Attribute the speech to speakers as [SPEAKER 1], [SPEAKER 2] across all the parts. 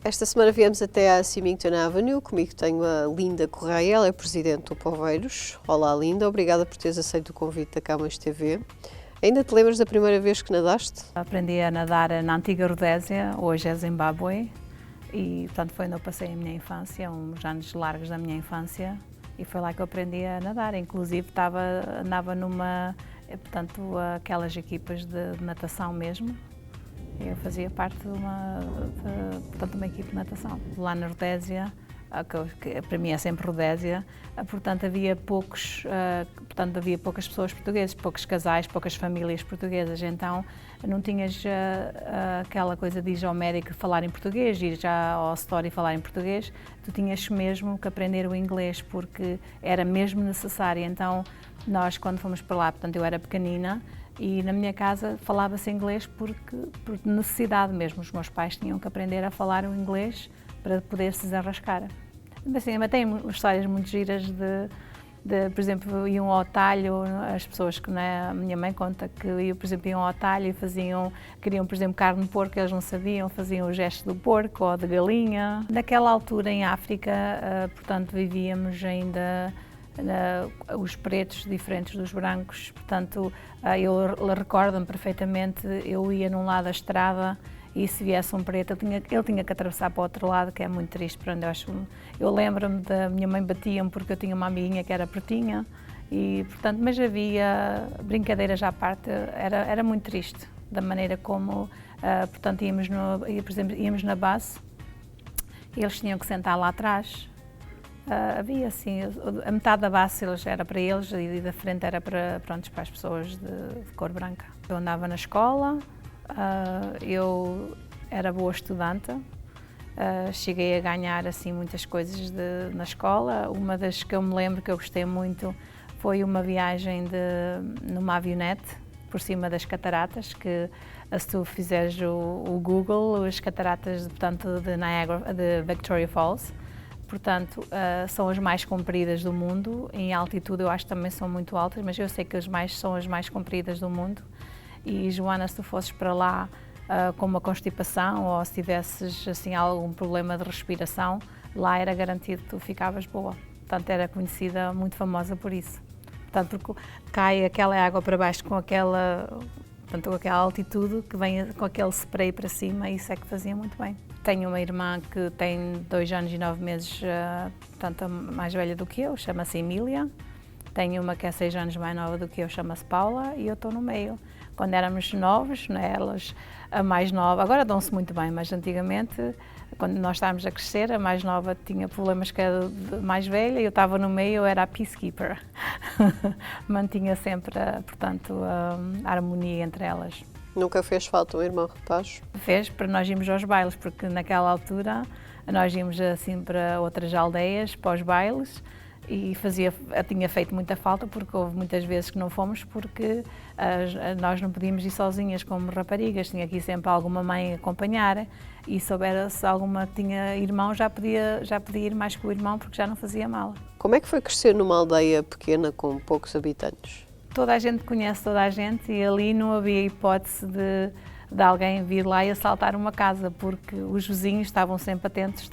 [SPEAKER 1] Esta semana viemos até à Symington Avenue, comigo tenho a Linda Correia, ela é presidente do Poveiros. Olá Linda, obrigada por teres aceito o convite da Camões TV. Ainda te lembras da primeira vez que nadaste?
[SPEAKER 2] Aprendi a nadar na antiga Rodésia, hoje é Zimbábue, e portanto foi onde eu passei a minha infância, uns anos largos da minha infância, e foi lá que eu aprendi a nadar. Inclusive andava numa, portanto, aquelas equipas de natação mesmo. Eu fazia parte de uma equipe de natação. Lá na Rodésia, que para mim é sempre Rodésia, portanto havia poucas pessoas portuguesas, poucos casais, poucas famílias portuguesas, então não tinhas aquela coisa de ir ao médico falar em português, ir já ao story falar em português, tu tinhas mesmo que aprender o inglês porque era mesmo necessário. Então nós, quando fomos para lá, portanto eu era pequenina, e na minha casa falava-se inglês por necessidade mesmo. Os meus pais tinham que aprender a falar o inglês para poder se desenrascar. Assim, mas tem histórias muito giras por exemplo, iam ao talho, as pessoas que, né, a minha mãe conta que, por exemplo, iam ao talho e queriam, por exemplo, carne de porco, eles não sabiam, faziam o gesto do porco ou de galinha. Naquela altura, em África, portanto, vivíamos ainda os pretos diferentes dos brancos, portanto, eu recordo-me perfeitamente, eu ia num lado da estrada e se viesse um preto, ele tinha que atravessar para o outro lado, que é muito triste. Eu lembro-me da minha mãe batia-me porque eu tinha uma amiguinha que era pretinha, e, portanto, mas havia brincadeiras à parte, era muito triste, da maneira como, portanto, por exemplo, íamos na base, e eles tinham que sentar lá atrás. Havia assim, a metade da base era para eles e da frente era para as pessoas de cor branca. Eu andava na escola, eu era boa estudante, cheguei a ganhar assim muitas coisas na escola. Uma das que eu me lembro que eu gostei muito foi uma viagem numa avionete por cima das cataratas, que se tu fizeres o Google, as cataratas, portanto, de Niagara, de Victoria Falls, portanto, são as mais compridas do mundo. Em altitude eu acho que também são muito altas, mas eu sei que são as mais compridas do mundo. E, Joana, se tu fosses para lá com uma constipação ou se tivesses assim, algum problema de respiração, lá era garantido que tu ficavas boa. Portanto, era conhecida, muito famosa por isso. Portanto, porque cai aquela água para baixo com aquela altitude, que vem com aquele spray para cima, e isso é que fazia muito bem. Tenho uma irmã que tem 2 anos e 9 meses, portanto, mais velha do que eu, chama-se Emília. Tenho uma que é 6 anos mais nova do que eu, chama-se Paula, e eu estou no meio. Quando éramos novos, né, elas, a mais nova, agora dão-se muito bem, mas antigamente, quando nós estávamos a crescer, a mais nova tinha problemas que a mais velha, e eu estava no meio, eu era a peacekeeper. Mantinha sempre, portanto, a harmonia entre elas.
[SPEAKER 1] Nunca fez falta um irmão rapaz?
[SPEAKER 2] Fez para nós irmos aos bailes, porque naquela altura nós íamos assim para outras aldeias, para os bailes, e tinha feito muita falta, porque houve muitas vezes que não fomos, porque nós não podíamos ir sozinhas como raparigas, tinha aqui sempre alguma mãe a acompanhar, e se alguma tinha irmão, já podia ir mais que o irmão, porque já não fazia mal.
[SPEAKER 1] Como é que foi crescer numa aldeia pequena com poucos habitantes?
[SPEAKER 2] Toda a gente conhece toda a gente, e ali não havia hipótese de alguém vir lá e assaltar uma casa, porque os vizinhos estavam sempre atentos,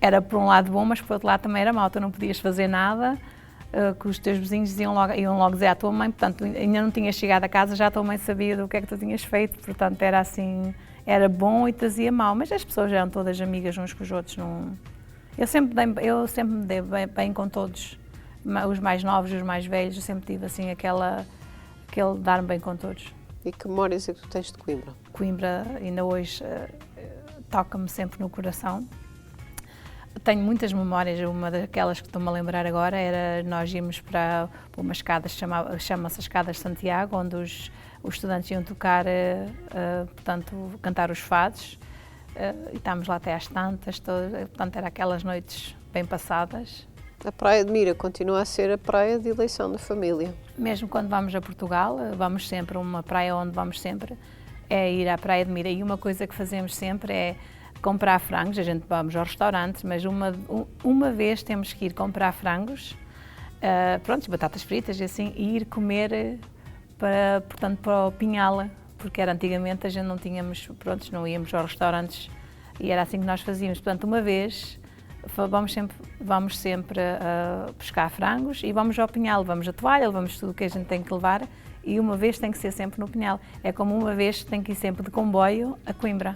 [SPEAKER 2] era por um lado bom, mas por outro lado também era mau. Tu não podias fazer nada, que os teus vizinhos iam logo dizer à tua mãe, portanto, ainda não tinhas chegado a casa, já a tua mãe sabia do que é que tu tinhas feito, portanto, era assim, era bom e trazia mau, mas as pessoas eram todas amigas uns com os outros. Eu sempre me dei bem com todos, os mais novos, os mais velhos, eu sempre tive assim aquele dar-me bem com todos.
[SPEAKER 1] E que memórias é que tu tens de Coimbra?
[SPEAKER 2] Coimbra ainda hoje toca-me sempre no coração. Tenho muitas memórias, uma daquelas que estou-me a lembrar agora era nós íamos para uma escada, chama-se Escadas de Santiago, onde os estudantes iam tocar, portanto, cantar os fados, e estávamos lá até às tantas, portanto, era aquelas noites bem passadas.
[SPEAKER 1] A Praia de Mira continua a ser a praia de eleição da família.
[SPEAKER 2] Mesmo quando vamos a Portugal, vamos sempre, uma praia onde vamos sempre, é ir à Praia de Mira. E uma coisa que fazemos sempre é comprar frangos. A gente vamos aos restaurantes, mas uma vez temos que ir comprar frangos, batatas fritas e assim, e ir comer para o Pinhal, porque antigamente a gente não tínhamos, não íamos aos restaurantes E era assim que nós fazíamos. Portanto, uma vez vamos sempre pescar frangos e vamos ao Pinhal, levamos a toalha, levamos tudo o que a gente tem que levar e uma vez tem que ser sempre no Pinhal. É como uma vez tem que ir sempre de comboio a Coimbra.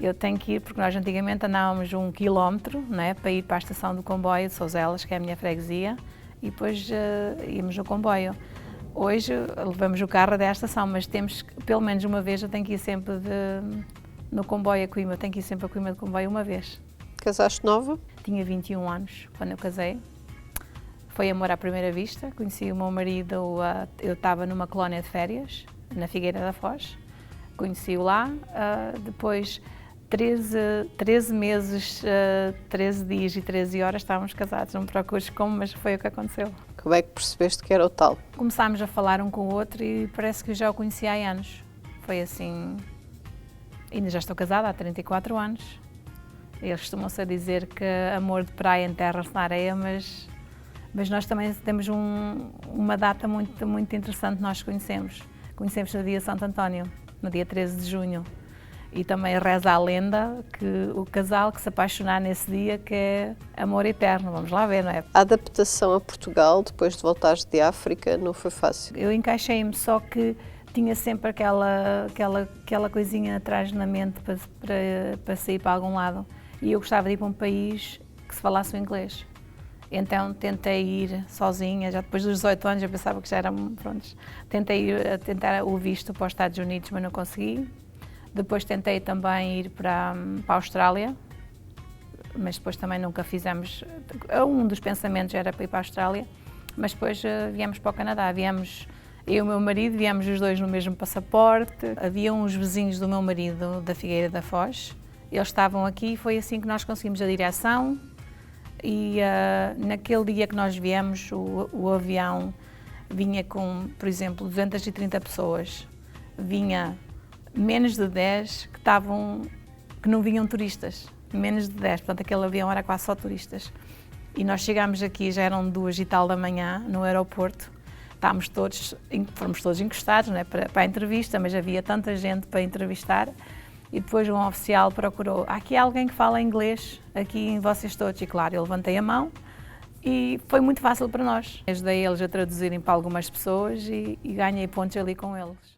[SPEAKER 2] Eu tenho que ir, porque nós antigamente andávamos 1 quilómetro, né, para ir para a estação do comboio de Souzelas, que é a minha freguesia, e depois íamos no comboio. Hoje levamos o carro até à estação, mas temos, pelo menos uma vez, eu tenho que ir sempre no comboio a Coimbra, tenho que ir sempre a Coimbra de comboio uma vez.
[SPEAKER 1] Casaste nova?
[SPEAKER 2] Tinha 21 anos quando eu casei. Foi amor à primeira vista. Conheci o meu marido, eu estava numa colónia de férias, na Figueira da Foz. Conheci-o lá, depois 13 meses, 13 dias e 13 horas estávamos casados. Não me procures como, mas foi o que aconteceu.
[SPEAKER 1] Como é que percebeste que era o tal?
[SPEAKER 2] Começámos a falar um com o outro e parece que já o conhecia há anos. Foi assim... Ainda já estou casada há 34 anos. Eles costumam-se a dizer que amor de praia enterra-se na areia, mas nós também temos uma data muito interessante que nós conhecemos. Conhecemos no dia de Santo António, no dia 13 de junho. E também reza a lenda que o casal que se apaixonar nesse dia que é amor eterno. Vamos lá ver, não é?
[SPEAKER 1] A adaptação a Portugal, depois de voltares de África, não foi fácil?
[SPEAKER 2] Eu encaixei-me, só que tinha sempre aquela coisinha atrás na mente para sair para algum lado. E eu gostava de ir para um país que se falasse o inglês. Então tentei ir sozinha, já depois dos 18 anos eu pensava que já era, pronto, tentei tentar o visto para os Estados Unidos, mas não consegui. Depois tentei também ir para a Austrália, mas depois também nunca fizemos, um dos pensamentos era para ir para a Austrália, mas depois viemos para o Canadá, viemos, eu e o meu marido, viemos os dois no mesmo passaporte. Havia uns vizinhos do meu marido da Figueira da Foz, eles estavam aqui e foi assim que nós conseguimos a direção e naquele dia que nós viemos o avião vinha com, por exemplo, 230 pessoas, vinha menos de 10 que não vinham turistas, menos de 10, portanto aquele avião era quase só turistas. E nós chegámos aqui, já eram 2 e tal da manhã no aeroporto, fomos todos encostados, né, para a entrevista, mas havia tanta gente para entrevistar. E depois um oficial procurou, há aqui alguém que fala inglês, aqui em vocês todos, e claro, eu levantei a mão e foi muito fácil para nós. Ajudei eles a traduzirem para algumas pessoas e ganhei pontos ali com eles.